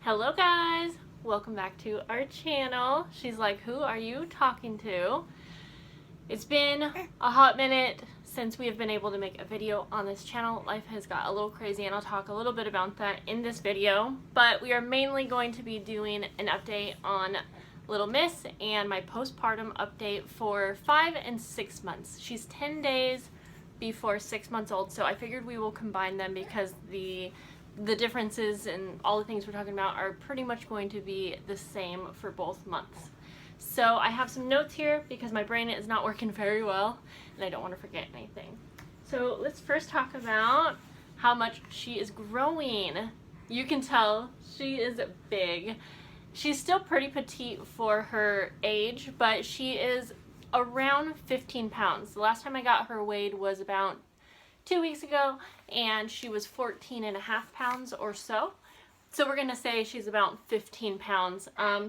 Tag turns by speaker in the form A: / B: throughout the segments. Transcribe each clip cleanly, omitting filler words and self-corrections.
A: Hello guys, welcome back to our channel. She's like, who are you talking to? It's been a hot minute since we have been able to make a video on this channel. Life has got a little crazy and I'll talk a little bit about that in this video. But we are mainly going to be doing an update on Little Miss and my postpartum update for 5 and 6 months. She's 10 days before 6 months old, so I figured we will combine them because the differences and all the things we're talking about are pretty much going to be the same for both months. So I have some notes here because my brain is not working very well and I don't want to forget anything. So let's first talk about how much she is growing. You can tell she is big. She's still pretty petite for her age, but she is around 15 pounds. The last time I got her weighed was about 2 weeks ago, and she was 14 and a half pounds or so. So we're gonna say she's about 15 pounds. I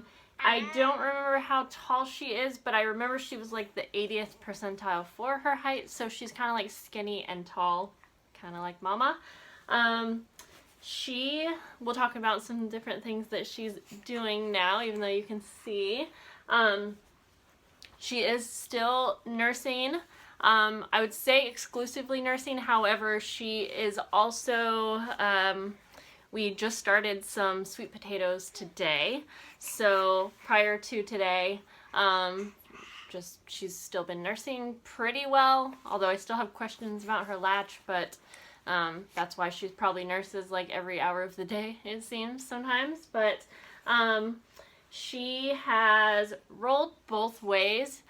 A: don't remember how tall she is, but I remember she was like the 80th percentile for her height, so she's kind of like skinny and tall, kind of like mama. We'll talk about some different things that she's doing now, even though you can see. She is still nursing. I would say exclusively nursing, however, she is also, we just started some sweet potatoes today, so prior to today, she's still been nursing pretty well, although I still have questions about her latch, but that's why she probably nurses like every hour of the day, it seems sometimes, but she has rolled both ways,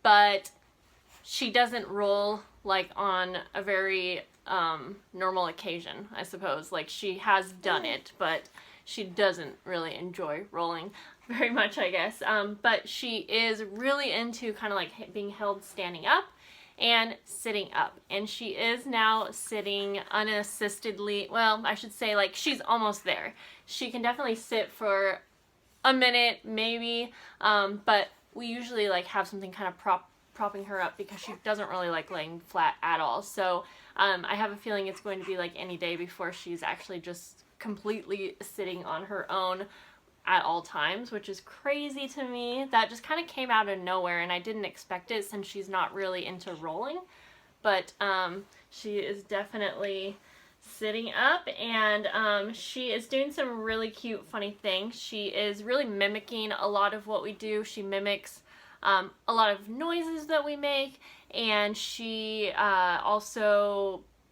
A: but she doesn't roll like on a very normal occasion, I suppose. Like, she has done it, but she doesn't really enjoy rolling very much, I guess. But she is really into kind of like being held standing up and sitting up. And she is now sitting unassistedly. Well, I should say, like, she's almost there. She can definitely sit for a minute, maybe, but we usually like have something kind of propping her up because she doesn't really like laying flat at all. So I have a feeling it's going to be like any day before she's actually just completely sitting on her own at all times, which is crazy to me. That just kind of came out of nowhere and I didn't expect it since she's not really into rolling. But she is definitely sitting up, and she is doing some really cute, funny things. She is really mimicking a lot of what we do. She mimics a lot of noises that we make, and she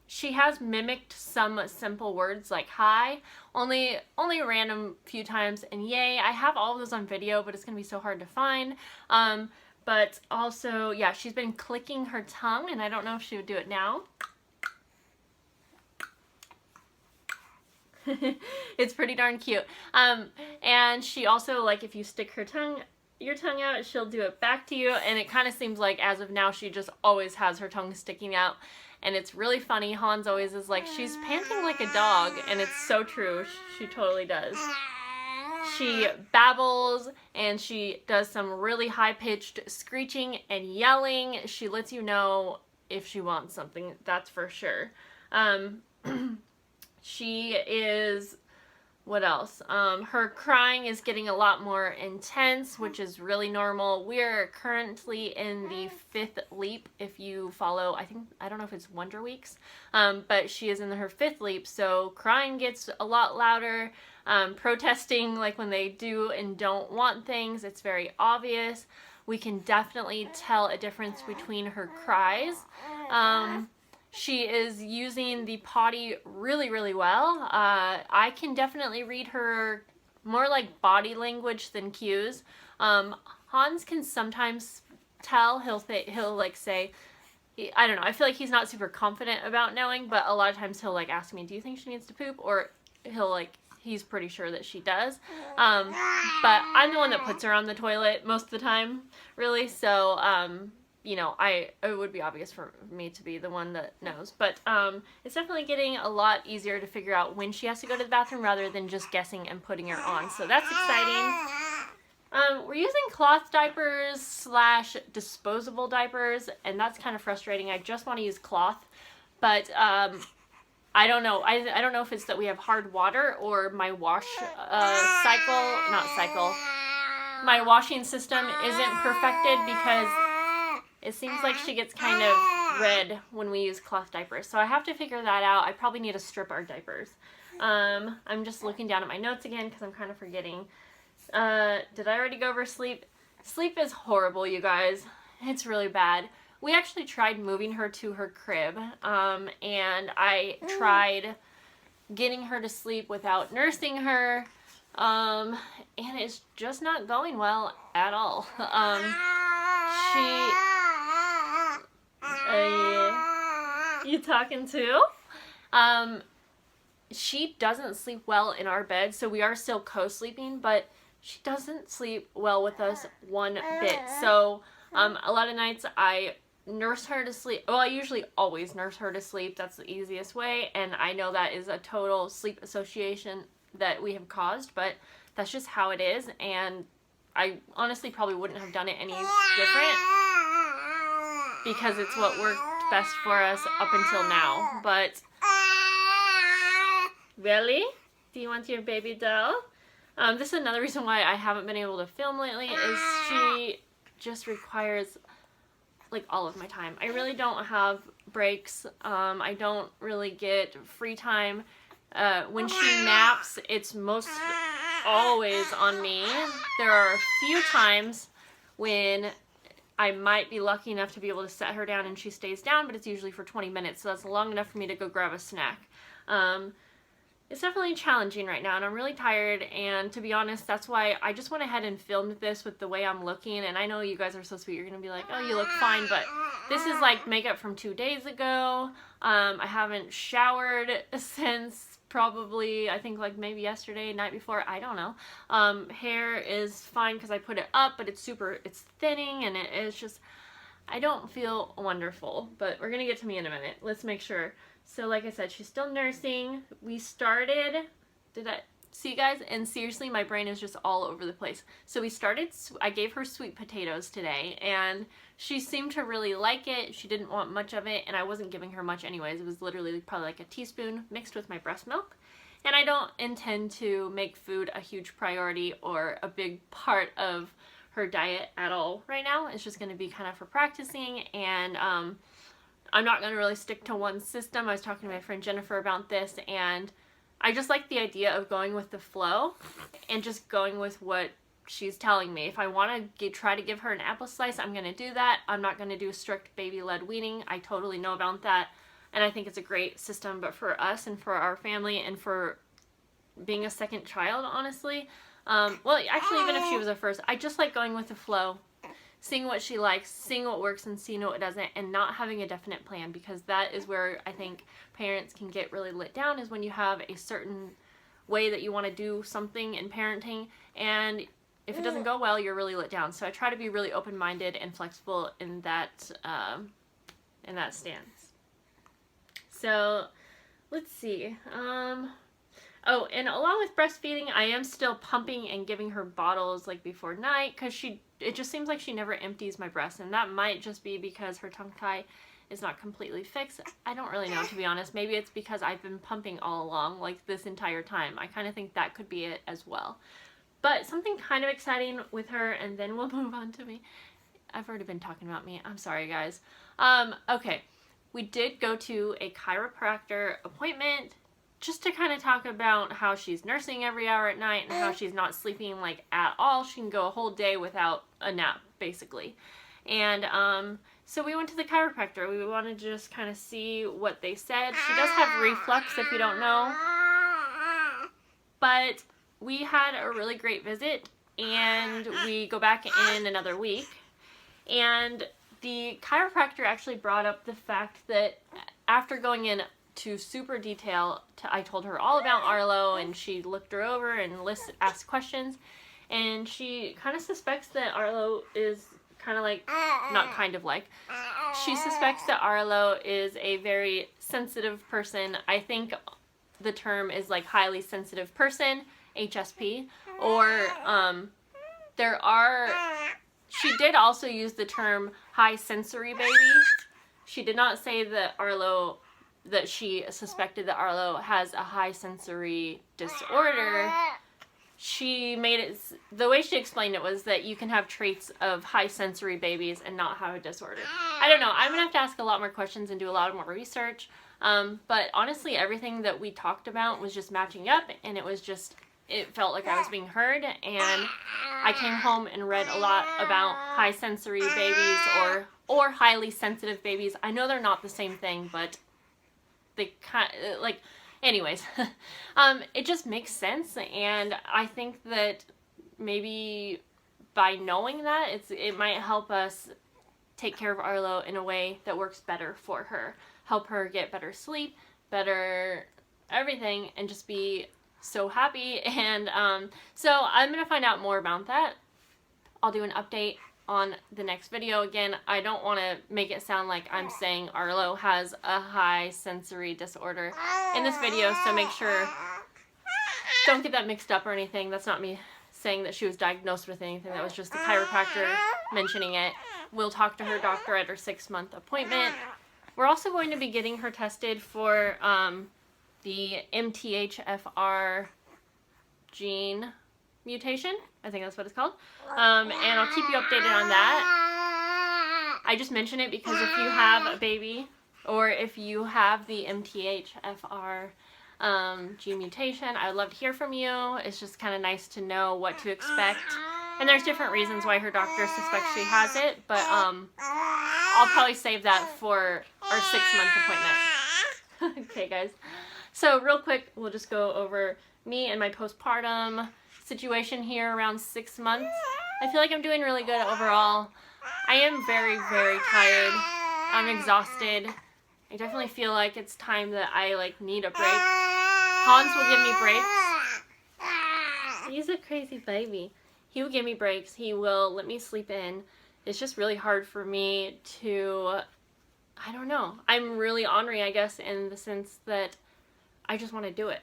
A: she has mimicked some simple words like hi, only a random few times, and yay. I have all of those on video, but it's gonna be so hard to find. But also, yeah, she's been clicking her tongue, and I don't know if she would do it now. It's pretty darn cute. And she also, like, if you stick your tongue out, she'll do it back to you, and it kind of seems like as of now she just always has her tongue sticking out, and it's really funny. Hans always is like, she's panting like a dog, and it's so true. She totally does. She babbles, and she does some really high-pitched screeching and yelling. She lets you know if she wants something, that's for sure. She is, what else? Her crying is getting a lot more intense, which is really normal. We're currently in the 5th leap. If you follow, I don't know if it's Wonder Weeks, but she is in her 5th leap, so crying gets a lot louder. Protesting, like when they do and don't want things, it's very obvious. We can definitely tell a difference between her cries. She is using the potty really, really well. I can definitely read her more like body language than cues. Hans can sometimes tell. He'll like say, I don't know, I feel like he's not super confident about knowing, but a lot of times he'll like ask me, do you think she needs to poop? Or he's pretty sure that she does. But I'm the one that puts her on the toilet most of the time, really, so you know, it would be obvious for me to be the one that knows. But it's definitely getting a lot easier to figure out when she has to go to the bathroom rather than just guessing and putting her on. So that's exciting. We're using cloth diapers / disposable diapers, and that's kind of frustrating. I just want to use cloth. But I don't know. I don't know if it's that we have hard water or my wash my washing system isn't perfected, because it seems like she gets kind of red when we use cloth diapers. So I have to figure that out. I probably need to strip our diapers. I'm just looking down at my notes again because I'm kind of forgetting. Did I already go over sleep? Sleep is horrible, you guys. It's really bad. We actually tried moving her to her crib, and I tried getting her to sleep without nursing her, and it's just not going well at all. You talking too? She doesn't sleep well in our bed, so we are still co-sleeping, but she doesn't sleep well with us one bit. So a lot of nights I nurse her to sleep. Well, I usually always nurse her to sleep. That's the easiest way, and I know that is a total sleep association that we have caused, but that's just how it is, and I honestly probably wouldn't have done it any different because it's what worked best for us up until now. But really? Do you want your baby doll? This is another reason why I haven't been able to film lately, is she just requires like all of my time. I really don't have breaks. I don't really get free time. When she naps, it's most always on me. There are a few times when I might be lucky enough to be able to set her down and she stays down, but it's usually for 20 minutes, so that's long enough for me to go grab a snack. It's definitely challenging right now, and I'm really tired, and to be honest, that's why I just went ahead and filmed this with the way I'm looking, and I know you guys are so sweet, you're going to be like, oh, you look fine, but this is like makeup from 2 days ago. I haven't showered since probably, I think like maybe yesterday, night before, I don't know. Hair is fine because I put it up, but it's thinning, and it's just, I don't feel wonderful, but we're going to get to me in a minute. Let's make sure. So like I said, she's still nursing. We started, see guys? And seriously, my brain is just all over the place. So we started, I gave her sweet potatoes today, and she seemed to really like it. She didn't want much of it, and I wasn't giving her much anyways. It was literally probably like a teaspoon mixed with my breast milk. And I don't intend to make food a huge priority or a big part of her diet at all right now. It's just going to be kind of for practicing, and I'm not going to really stick to one system. I was talking to my friend Jennifer about this, and I just like the idea of going with the flow and just going with what she's telling me. If I want to try to give her an apple slice, I'm going to do that. I'm not going to do strict baby-led weaning. I totally know about that, and I think it's a great system, but for us and for our family and for being a second child, honestly, well, actually, even if she was a first, I just like going with the flow, seeing what she likes, seeing what works and seeing what doesn't, and not having a definite plan, because that is where I think parents can get really let down, is when you have a certain way that you want to do something in parenting, and if it doesn't go well, you're really let down. So I try to be really open-minded and flexible in that stance. So let's see. Oh, and along with breastfeeding, I am still pumping and giving her bottles like before night, because it just seems like she never empties my breast, and that might just be because her tongue tie is not completely fixed. I don't really know, to be honest. Maybe it's because I've been pumping all along, like this entire time. I kind of think that could be it as well. But something kind of exciting with her, and then we'll move on to me. I've already been talking about me. I'm sorry, guys. Okay. We did go to a chiropractor appointment just to kind of talk about how she's nursing every hour at night and how she's not sleeping like at all. She can go a whole day without a nap, basically. And so we went to the chiropractor. We wanted to just kind of see what they said. She does have reflux, if you don't know. But we had a really great visit, and we go back in another week. And the chiropractor actually brought up the fact that after going in to super detail, I told her all about Arlo, and she looked her over and asked questions, and she kind of suspects that Arlo is kind of like, not kind of like, she suspects that Arlo is a very sensitive person. I think the term is like highly sensitive person, HSP, or she did also use the term high sensory baby. She did not say that Arlo that she suspected that Arlo has a high sensory disorder, she made it, the way she explained it was that you can have traits of high sensory babies and not have a disorder. I don't know. I'm going to have to ask a lot more questions and do a lot more research. But honestly, everything that we talked about was just matching up, and it was just, it felt like I was being heard, and I came home and read a lot about high sensory babies or highly sensitive babies. I know they're not the same thing, but they kind of, like, anyways, it just makes sense, and I think that maybe by knowing that, it might help us take care of Arlo in a way that works better for her, help her get better sleep, better everything, and just be so happy. And so I'm gonna find out more about that. I'll do an update on the next video. Again, I don't want to make it sound like I'm saying Arlo has a high sensory disorder in this video, so make sure, don't get that mixed up or anything. That's not me saying that she was diagnosed with anything. That was just the chiropractor mentioning it. We'll talk to her doctor at her 6-month appointment. We're also going to be getting her tested for the MTHFR gene mutation. I think that's what it's called. And I'll keep you updated on that. I just mention it because if you have a baby, or if you have the MTHFR gene mutation, I'd love to hear from you. It's just kind of nice to know what to expect. And there's different reasons why her doctor suspects she has it, but I'll probably save that for our 6-month appointment. Okay, guys. So real quick, we'll just go over me and my postpartum situation here around 6 months. I feel like I'm doing really good overall. I am very, very tired. I'm exhausted. I definitely feel like it's time that I need a break. Hans will give me breaks. He's a crazy baby. He will give me breaks. He will let me sleep in. It's just really hard for me to, I don't know. I'm really ornery, I guess, in the sense that I just want to do it.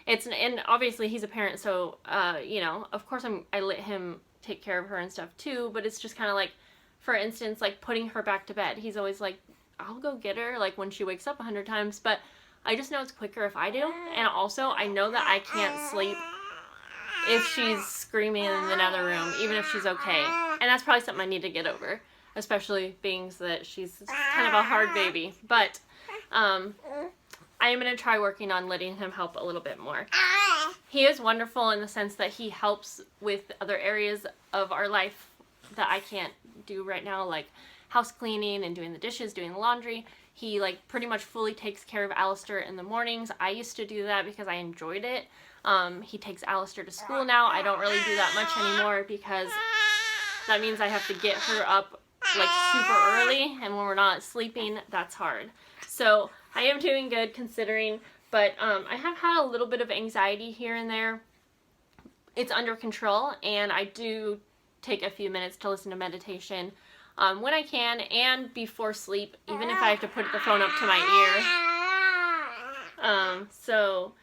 A: And obviously he's a parent, so you know, of course I let him take care of her and stuff too, but it's just kind of like, for instance, like putting her back to bed. He's always like, I'll go get her, like when she wakes up 100 times, but I just know it's quicker if I do. And also I know that I can't sleep if she's screaming in another room, even if she's okay. And that's probably something I need to get over, especially being that she's kind of a hard baby. But I am going to try working on letting him help a little bit more. He is wonderful in the sense that he helps with other areas of our life that I can't do right now, like house cleaning and doing the dishes, doing the laundry. He pretty much fully takes care of Alistair in the mornings. I used to do that because I enjoyed it. He takes Alistair to school now. I don't really do that much anymore because that means I have to get her up super early, and when we're not sleeping, that's hard. So I am doing good considering, but I have had a little bit of anxiety here and there. It's under control, and I do take a few minutes to listen to meditation when I can and before sleep, even if I have to put the phone up to my ear. So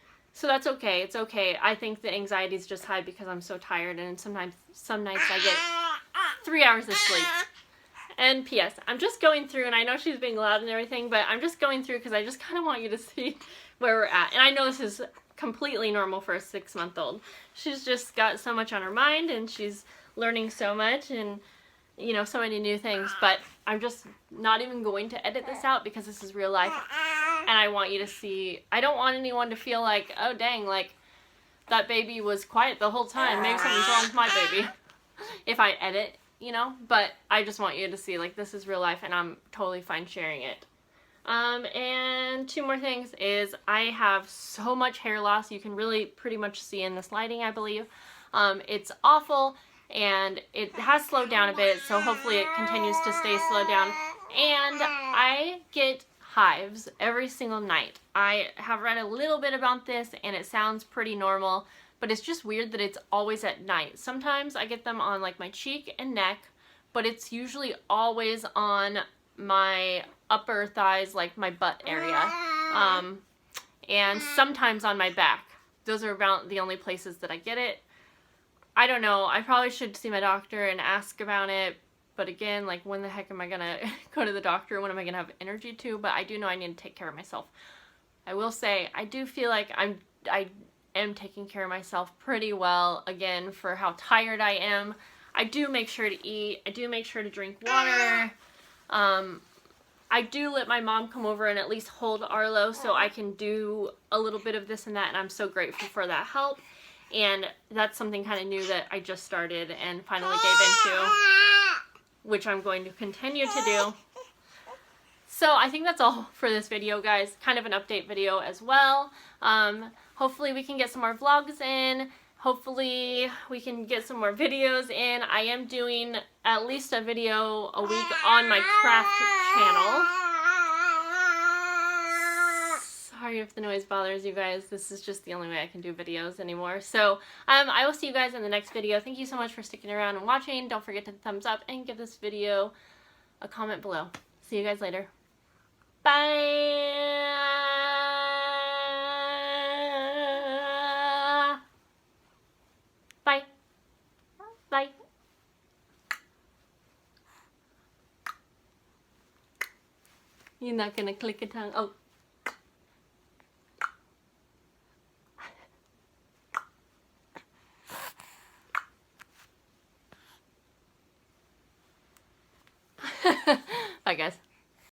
A: that's okay. It's okay. I think the anxiety is just high because I'm so tired, and sometimes some nights I get 3 hours of sleep. And P.S. I'm just going through, and I know she's being loud and everything, but I'm just going through because I just kind of want you to see where we're at. And I know this is completely normal for a 6-month-old. She's just got so much on her mind, and she's learning so much, and you know, so many new things. But I'm just not even going to edit this out because this is real life, and I want you to see. I don't want anyone to feel like, oh dang, that baby was quiet the whole time. Maybe something's wrong with my baby if I edit. You know, but I just want you to see, this is real life, and I'm totally fine sharing it. And 2 more things is I have so much hair loss. You can really pretty much see in this lighting, I believe. It's awful, and it has slowed down a bit, so hopefully it continues to stay slowed down. And I get hives every single night. I have read a little bit about this, and it sounds pretty normal, but it's just weird that it's always at night. Sometimes I get them on my cheek and neck, but it's usually always on my upper thighs, my butt area, and sometimes on my back. Those are about the only places that I get it. I don't know. I probably should see my doctor and ask about it, But again, like, when the heck am I gonna go to the doctor? When am I gonna have energy to? But I do know I need to take care of myself. I will say, I do feel like I am taking care of myself pretty well, again, for how tired I am. I do make sure to eat. I do make sure to drink water. I do let my mom come over and at least hold Arlo so I can do a little bit of this and that, and I'm so grateful for that help. And that's something kind of new that I just started and finally gave into, which I'm going to continue to do. So I think that's all for this video, guys. Kind of an update video as well. Hopefully we can get some more vlogs in. Hopefully we can get some more videos in. I am doing at least a video a week on my craft channel. Sorry if the noise bothers you guys. This is just the only way I can do videos anymore. So I will see you guys in the next video. Thank you so much for sticking around and watching. Don't forget to thumbs up and give this video a comment below. See you guys later. Bye. Bye. Bye. You're not gonna click a tongue. Oh. Bye, guys.